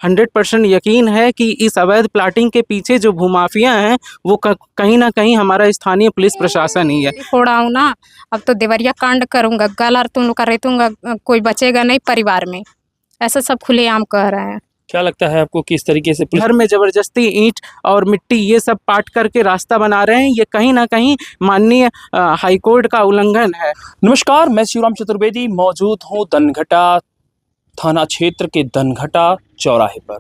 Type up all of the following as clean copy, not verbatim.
100% यकीन है कि इस अवैध प्लाटिंग के पीछे जो भूमाफिया हैं वो कहीं ना कहीं हमारा स्थानीय पुलिस प्रशासन ही है। फोड़ा हूँ ना, अब तो देवरिया कांड करूंगा, गलर तुम लोग कर दूंगा, कोई बचेगा नहीं परिवार में, ऐसा सब खुलेआम कह रहे हैं। क्या लगता है आपको किस तरीके से घर में जबरदस्ती ईंट और मिट्टी ये सब पाट करके रास्ता बना रहे हैं, ये कहीं ना कहीं माननीय हाईकोर्ट का उल्लंघन है। नमस्कार, मैं शिवराम चतुर्वेदी मौजूद हूँ धनघटा थाना क्षेत्र के धनघटा चौराहे पर,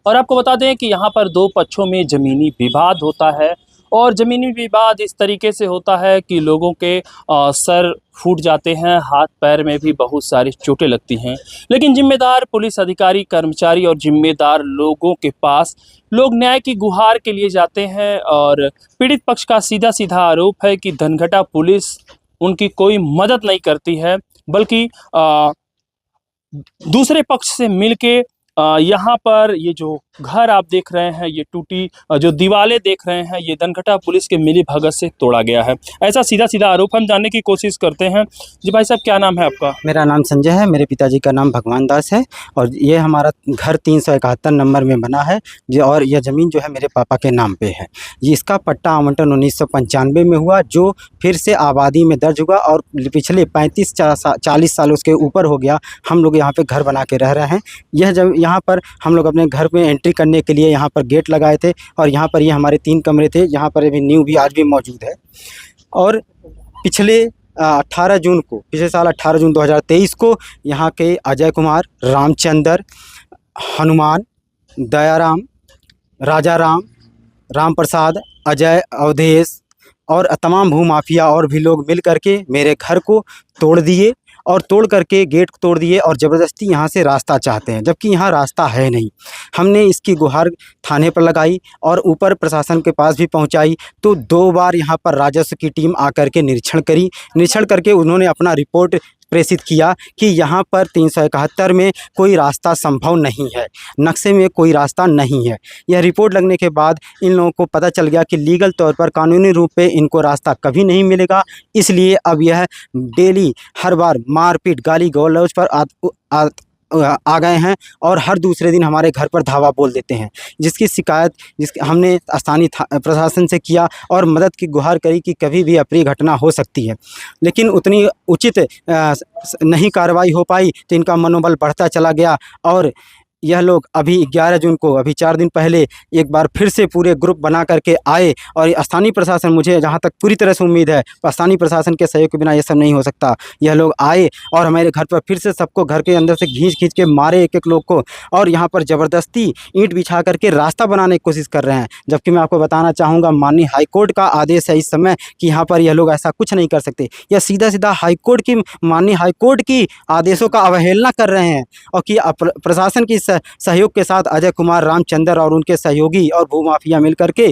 और आपको बता दें कि यहाँ पर दो पक्षों में ज़मीनी विवाद होता है, और ज़मीनी विवाद इस तरीके से होता है कि लोगों के सर फूट जाते हैं, हाथ पैर में भी बहुत सारी चोटें लगती हैं। लेकिन जिम्मेदार पुलिस अधिकारी, कर्मचारी और जिम्मेदार लोगों के पास लोग न्याय की गुहार के लिए जाते हैं, और पीड़ित पक्ष का सीधा सीधा आरोप है कि धनघटा पुलिस उनकी कोई मदद नहीं करती है, बल्कि दूसरे पक्ष से मिलके यहाँ पर ये जो घर आप देख रहे हैं, ये टूटी जो दीवारें देख रहे हैं, ये धनघटा पुलिस के मिली भगत से तोड़ा गया है। ऐसा सीधा सीधा आरोप हम जानने की कोशिश करते हैं। जी भाई साहब, क्या नाम है आपका? मेरा नाम संजय है, मेरे पिताजी का नाम भगवान दास है, और ये हमारा घर 371 नंबर में बना है जो, और यह ज़मीन जो है मेरे पापा के नाम पे है। ये इसका पट्टा आवंटन 1995 में हुआ, जो फिर से आबादी में दर्ज हुआ, और पिछले 35-40 साल उसके ऊपर हो गया हम लोग यहाँ पे घर बना के रह रहे हैं। यह जब यहाँ पर हम लोग अपने घर में एंट्री करने के लिए यहाँ पर गेट लगाए थे, और यहाँ पर ये हमारे 3 कमरे थे, यहाँ पर अभी न्यू भी आज भी मौजूद है। और पिछले 18 जून को, पिछले साल 18 जून 2023 को यहाँ के अजय कुमार, रामचंद्र, हनुमान, दयाराम, राजा राम, राम प्रसाद, अजय, अवधेश और तमाम भूमाफिया और भी लोग मिल करके मेरे घर को तोड़ दिए, और तोड़ करके गेट तोड़ दिए, और ज़बरदस्ती यहाँ से रास्ता चाहते हैं, जबकि यहाँ रास्ता है नहीं। हमने इसकी गुहार थाने पर लगाई और ऊपर प्रशासन के पास भी पहुँचाई, तो 2 बार यहाँ पर राजस्व की टीम आकर के निरीक्षण करके उन्होंने अपना रिपोर्ट प्रेषित किया कि यहाँ पर 371 में कोई रास्ता संभव नहीं है, नक्शे में कोई रास्ता नहीं है। यह रिपोर्ट लगने के बाद इन लोगों को पता चल गया कि लीगल तौर पर, कानूनी रूप पे इनको रास्ता कभी नहीं मिलेगा। इसलिए अब यह डेली हर बार मारपीट, गाली गलौज पर आ गए हैं, और हर दूसरे दिन हमारे घर पर धावा बोल देते हैं, जिसकी शिकायत हमने स्थानीय प्रशासन से किया और मदद की गुहार करी कि कभी भी अप्रिय घटना हो सकती है, लेकिन उतनी उचित नहीं कार्रवाई हो पाई, तो इनका मनोबल बढ़ता चला गया। और यह लोग अभी 11 जून को, अभी 4 दिन पहले एक बार फिर से पूरे ग्रुप बना करके आए, और स्थानीय प्रशासन, मुझे जहां तक पूरी तरह से उम्मीद है, स्थानीय प्रशासन के सहयोग के बिना ये सब नहीं हो सकता। यह लोग आए और हमारे घर पर फिर से सबको घर के अंदर से खींच के मारे, एक एक लोग को, और यहाँ पर ज़बरदस्ती ईंट बिछा करके रास्ता बनाने की कोशिश कर रहे हैं। जबकि मैं आपको बताना चाहूँगा, माननीय हाईकोर्ट का आदेश है इस समय कि यहाँ पर यह लोग ऐसा कुछ नहीं कर सकते। यह सीधा सीधा माननीय हाईकोर्ट की आदेशों का अवहेलना कर रहे हैं, और कि प्रशासन की सहयोग के साथ अजय कुमार, रामचंद्र और उनके सहयोगी और भूमाफिया मिलकर के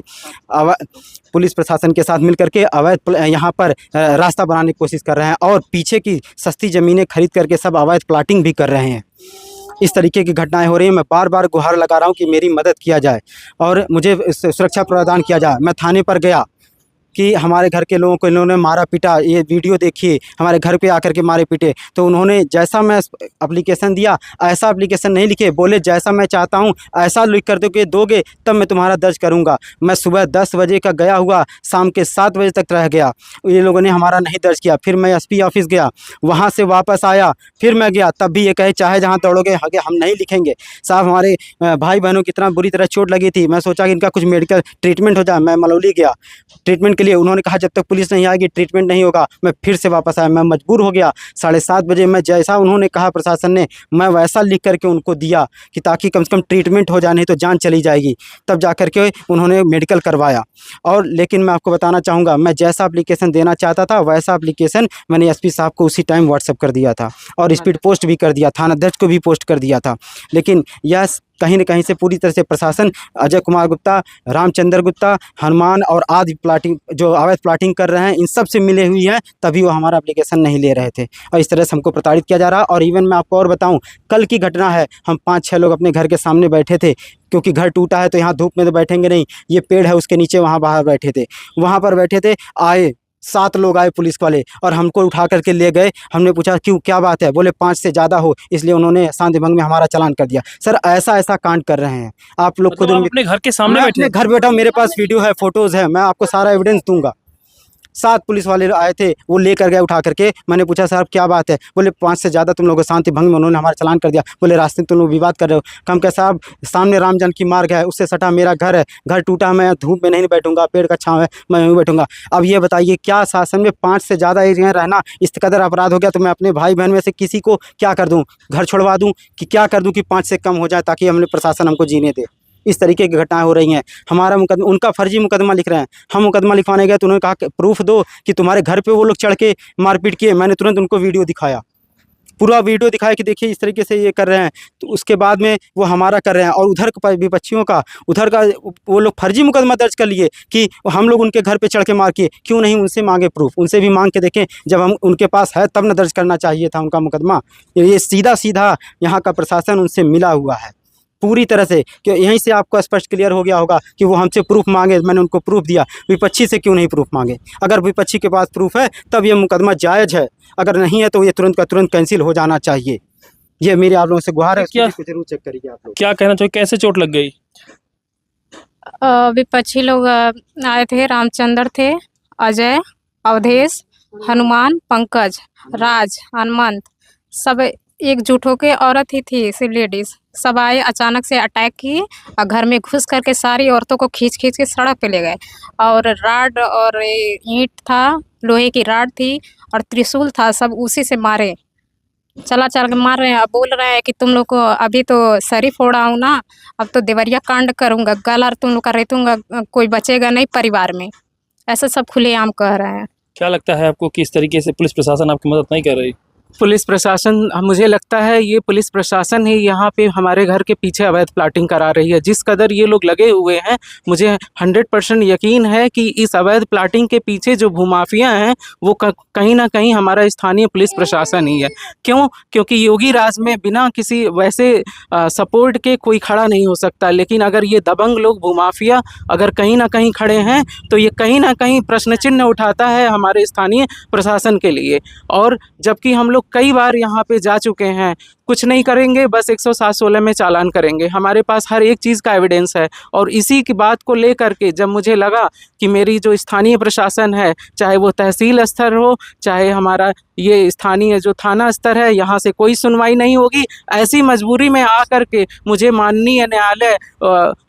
पुलिस प्रशासन के साथ मिलकर के अवैध यहाँ पर रास्ता बनाने की कोशिश कर रहे हैं, और पीछे की सस्ती ज़मीनें खरीद करके सब अवैध प्लाटिंग भी कर रहे हैं। इस तरीके की घटनाएं हो रही हैं। मैं बार बार गुहार लगा रहा हूं कि मेरी मदद किया जाए और मुझे सुरक्षा प्रदान किया जाए। मैं थाने पर गया कि हमारे घर के लोगों को इन्होंने मारा पीटा, ये वीडियो देखिए, हमारे घर पे आकर के मारे पीटे, तो उन्होंने जैसा मैं एप्लीकेशन दिया ऐसा एप्लीकेशन नहीं लिखे, बोले जैसा मैं चाहता हूँ ऐसा लिख कर दोगे तब मैं तुम्हारा दर्ज करूँगा। मैं सुबह 10 बजे का गया हुआ, शाम के 7 बजे तक रह गया, ये लोगों ने हमारा नहीं दर्ज किया। फिर मैं एसपी ऑफिस गया, वहाँ से वापस आया, फिर मैं गया, तब भी ये कहे चाहे जहाँ दौड़ोगे आगे हम नहीं लिखेंगे। साहब, हमारे भाई बहनों की इतना बुरी तरह चोट लगी थी, मैं सोचा कि इनका कुछ मेडिकल ट्रीटमेंट हो जाए। मैं मलौली गया ट्रीटमेंट के लिए, उन्होंने कहा जब तक पुलिस नहीं आएगी ट्रीटमेंट नहीं होगा। मैं फिर से वापस आया, मैं मजबूर हो गया। 7:30 बजे मैं जैसा उन्होंने कहा प्रशासन ने, मैं वैसा लिख करके उनको दिया कि ताकि कम से कम ट्रीटमेंट हो जाए, नहीं तो जान चली जाएगी। तब जा कर के उन्होंने मेडिकल करवाया। और लेकिन मैं आपको बताना चाहूँगा, मैं जैसा एप्लीकेशन देना चाहता था वैसा एप्लीकेशन मैंने एसपी साहब को उसी टाइम व्हाट्सएप कर दिया था, और स्पीड पोस्ट भी कर दिया, थाना अध्यक्ष को भी पोस्ट कर दिया था। लेकिन यह कहीं न कहीं से पूरी तरह से प्रशासन अजय कुमार गुप्ता, रामचंद्र गुप्ता, हनुमान और आदि प्लाटिंग जो अवैध प्लाटिंग कर रहे हैं, इन सब से मिले हुई हैं, तभी वो हमारा एप्लीकेशन नहीं ले रहे थे, और इस तरह से हमको प्रताड़ित किया जा रहा। और इवन मैं आपको और बताऊं, कल की घटना है, हम 5-6 लोग अपने घर के सामने बैठे थे, क्योंकि घर टूटा है तो यहाँ धूप में तो बैठेंगे नहीं, ये पेड़ है उसके नीचे, वहाँ बाहर बैठे थे, वहाँ पर बैठे थे। आए 7 लोग आए पुलिस वाले और हमको उठा करके ले गए। हमने पूछा क्यों, क्या बात है? बोले 5 से ज़्यादा हो, इसलिए उन्होंने शांति भंग में हमारा चालान कर दिया। सर ऐसा ऐसा कांड कर रहे हैं आप लोग खुद। मतलब आप अपने घर के सामने मैं बैठे अपने घर बैठा हूँ, मेरे पास वीडियो है, फोटोज़ है, मैं आपको सारा एविडेंस दूंगा। 7 पुलिस वाले आए थे, वो लेकर गए उठा करके। मैंने पूछा साहब क्या बात है? बोले 5 से ज़्यादा तुम लोगों को शांति भंग में, उन्होंने हमारा चालान कर दिया। बोले रास्ते में तुम लोग विवाद कर रहे हो। कम क्या साहब, सामने राम जानकी मार्ग है, उससे सटा मेरा घर है, घर टूटा, मैं धूप में नहीं बैठूंगा, पेड़ का छाँव है, मैं वहीं बैठूंगा। अब ये बताइए क्या शासन में 5 से ज़्यादा एरिया रहना इस कदर अपराध हो गया तो मैं अपने भाई बहन में से किसी को क्या कर दूँ? घर छोड़वा दूँ कि क्या कर दूँ कि 5 से कम हो जाए ताकि हमने प्रशासन हमको जीने दे? इस तरीके की घटनाएं हो रही हैं। हमारा मुकदमा, उनका फर्जी मुकदमा लिख रहे हैं। हम मुकदमा लिखवाने गए तो उन्होंने कहा कि प्रूफ दो कि तुम्हारे घर पे वो लोग चढ़ के मारपीट किए। मैंने तुरंत उनको वीडियो दिखाया, पूरा वीडियो दिखाया कि देखिए इस तरीके से ये कर रहे हैं। तो उसके बाद में वो हमारा कर रहे हैं और उधर का विपक्षियों का, उधर का वो लोग फर्जी मुकदमा दर्ज कर लिए कि हम लोग उनके घर पे चढ़ के मार किए। क्यों नहीं उनसे मांगे प्रूफ? उनसे भी मांग के देखें, जब हम उनके पास है तब न दर्ज करना चाहिए था उनका मुकदमा। ये सीधा सीधा यहाँ का प्रशासन उनसे मिला हुआ है पूरी तरह से। कि यहीं से आपको स्पष्ट क्लियर हो गया होगा कि वो हमसे प्रूफ मांगे, मैंने उनको प्रूफ दिया। विपक्षी से क्यों नहीं प्रूफ मांगे? अगर विपक्षी के पास प्रूफ है तब ये मुकदमा जायज़ है, अगर नहीं है तो ये तुरंत का तुरंत कैंसिल हो जाना चाहिए। ये मेरी आप लोगों से गुहार है, क्या जरूर चेक करिए आप लोग। क्या कहना चाहिए, कैसे चोट लग गई? विपक्षी लोग आए थे, रामचंद्र थे, अजय, अवधेश, हनुमान, पंकज, राज, हनुमंत, सब एकजुट होके, औरत ही थी सिर्फ लेडीज, सब आए, अचानक से अटैक किए और घर में घुस करके सारी औरतों को खींच खींच के सड़क पे ले गए। और राड और ईंट था, लोहे की राड थी और त्रिशूल था, सब उसी से मारे, चला चल के मार रहे हैं। अब बोल रहे हैं कि तुम लोग को अभी तो सरी फोड़ा हूँ ना, अब तो देवरिया कांड करूँगा, गला तुम लोग का रेतूंगा, कोई बचेगा नहीं परिवार में, ऐसा सब खुलेआम कह रहे हैं। क्या लगता है आपको किस तरीके से पुलिस प्रशासन आपकी मदद नहीं कर रही? पुलिस प्रशासन, मुझे लगता है ये पुलिस प्रशासन ही यहाँ पे हमारे घर के पीछे अवैध प्लाटिंग करा रही है। जिस कदर ये लोग लगे हुए हैं, मुझे 100% यकीन है कि इस अवैध प्लाटिंग के पीछे जो भूमाफिया हैं वो कहीं ना कहीं हमारा स्थानीय पुलिस प्रशासन ही है। क्यों? क्योंकि योगी राज में बिना किसी वैसे सपोर्ट के कोई खड़ा नहीं हो सकता, लेकिन अगर ये दबंग लोग भूमाफिया अगर कहीं ना कहीं खड़े हैं तो ये कहीं ना कहीं प्रश्न चिन्ह उठाता है हमारे स्थानीय प्रशासन के लिए। और जबकि हम लोग कई बार यहाँ पे जा चुके हैं, कुछ नहीं करेंगे, बस 107-16 में चालान करेंगे। हमारे पास हर एक चीज़ का एविडेंस है। और इसी की बात को लेकर के जब मुझे लगा कि मेरी जो स्थानीय प्रशासन है, चाहे वो तहसील स्तर हो, चाहे हमारा ये स्थानीय जो थाना स्तर है, यहाँ से कोई सुनवाई नहीं होगी, ऐसी मजबूरी में आकर के मुझे माननीय न्यायालय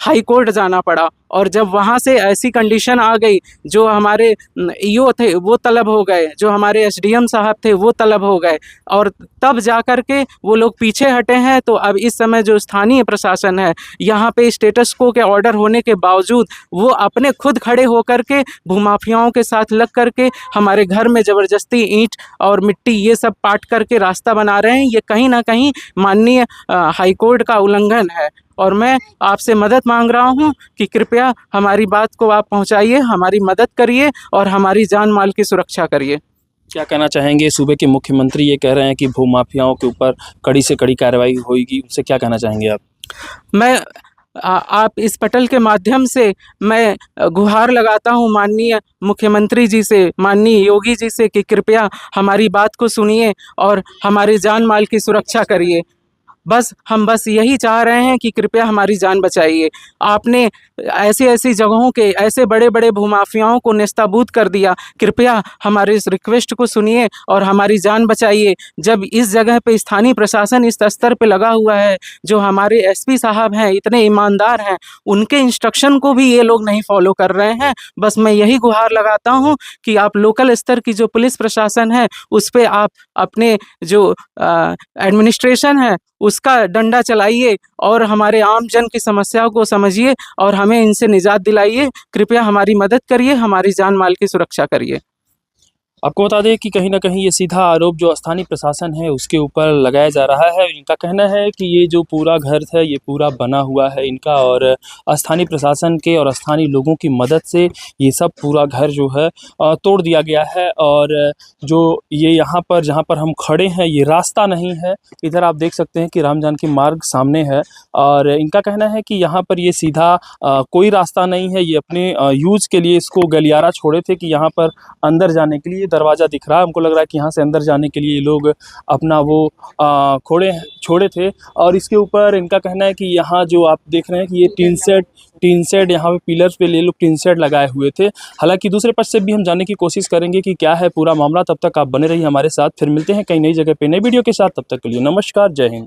हाई कोर्ट जाना पड़ा। और जब वहाँ से ऐसी कंडीशन आ गई, जो हमारे ईओ थे वो तलब हो गए, जो हमारे एसडीएम साहब थे वो तलब हो गए, और तब जा कर के वो लोग पीछे हटे हैं। तो अब इस समय जो स्थानीय प्रशासन है, यहाँ पे स्टेटस को के ऑर्डर होने के बावजूद वो अपने खुद खड़े होकर के भूमाफियाओं के साथ लग करके हमारे घर में ज़बरदस्ती ईंट और मिट्टी ये सब पाट करके रास्ता बना रहे हैं। ये कहीं ना कहीं माननीय हाई कोर्ट का उल्लंघन है। और मैं आपसे मदद मांग रहा हूं कि कृपया हमारी बात को आप पहुंचाइए, हमारी मदद करिए और हमारी जान माल की सुरक्षा करिए। क्या कहना चाहेंगे? सूबे के मुख्यमंत्री ये कह रहे हैं कि भूमाफियाओं के ऊपर कड़ी से कड़ी कार्रवाई होगी, उससे क्या कहना चाहेंगे आप? मैं आप इस पटल के माध्यम से मैं गुहार लगाता हूं माननीय मुख्यमंत्री जी से, माननीय योगी जी से कि कृपया हमारी बात को सुनिए और हमारी जान माल की सुरक्षा करिए। हम बस यही चाह रहे हैं कि कृपया हमारी जान बचाइए। आपने ऐसी जगहों के ऐसे बड़े बड़े भूमाफियाओं को नेस्ताबूद कर दिया। कृपया हमारे इस रिक्वेस्ट को सुनिए और हमारी जान बचाइए। जब इस जगह पे स्थानीय प्रशासन इस स्तर पे लगा हुआ है, जो हमारे एसपी साहब हैं इतने ईमानदार हैं, उनके इंस्ट्रक्शन को भी ये लोग नहीं फॉलो कर रहे हैं। बस मैं यही गुहार लगाता हूँ कि आप लोकल स्तर की जो पुलिस प्रशासन है उस पर आप अपने जो एडमिनिस्ट्रेशन है उसका डंडा चलाइए और हमारे आम जन की समस्याओं को समझिए और हमें इनसे निजात दिलाइए। कृपया हमारी मदद करिए, हमारी जान माल की सुरक्षा करिए। आपको बता दें कि कहीं न कहीं ये सीधा आरोप जो स्थानीय प्रशासन है उसके ऊपर लगाया जा रहा है। इनका कहना है कि ये जो पूरा घर है ये पूरा बना हुआ है इनका और स्थानीय प्रशासन के और स्थानीय लोगों की मदद से ये सब पूरा घर जो है तोड़ दिया गया है। और जो ये यहाँ पर जहाँ पर हम खड़े हैं ये रास्ता नहीं है। इधर आप देख सकते हैं कि राम जानकी मार्ग सामने है और इनका कहना है कि यहाँ पर ये सीधा कोई रास्ता नहीं है। ये अपने यूज़ के लिए इसको गलियारा छोड़े थे कि यहाँ पर अंदर जाने के लिए दरवाज़ा दिख रहा है। हमको लग रहा है कि यहाँ से अंदर जाने के लिए ये लोग अपना वो छोड़े थे। और इसके ऊपर इनका कहना है कि यहाँ जो आप देख रहे हैं कि ये टीन शेड यहाँ पे पिलर्स पे ये लोग टीन शेड लगाए हुए थे। हालांकि दूसरे पक्ष से भी हम जानने की कोशिश करेंगे कि क्या है पूरा मामला। तब तक आप बने रहिए हमारे साथ, फिर मिलते हैं कई नई जगह पे नई वीडियो के साथ। तब तक के लिए नमस्कार, जय हिंद।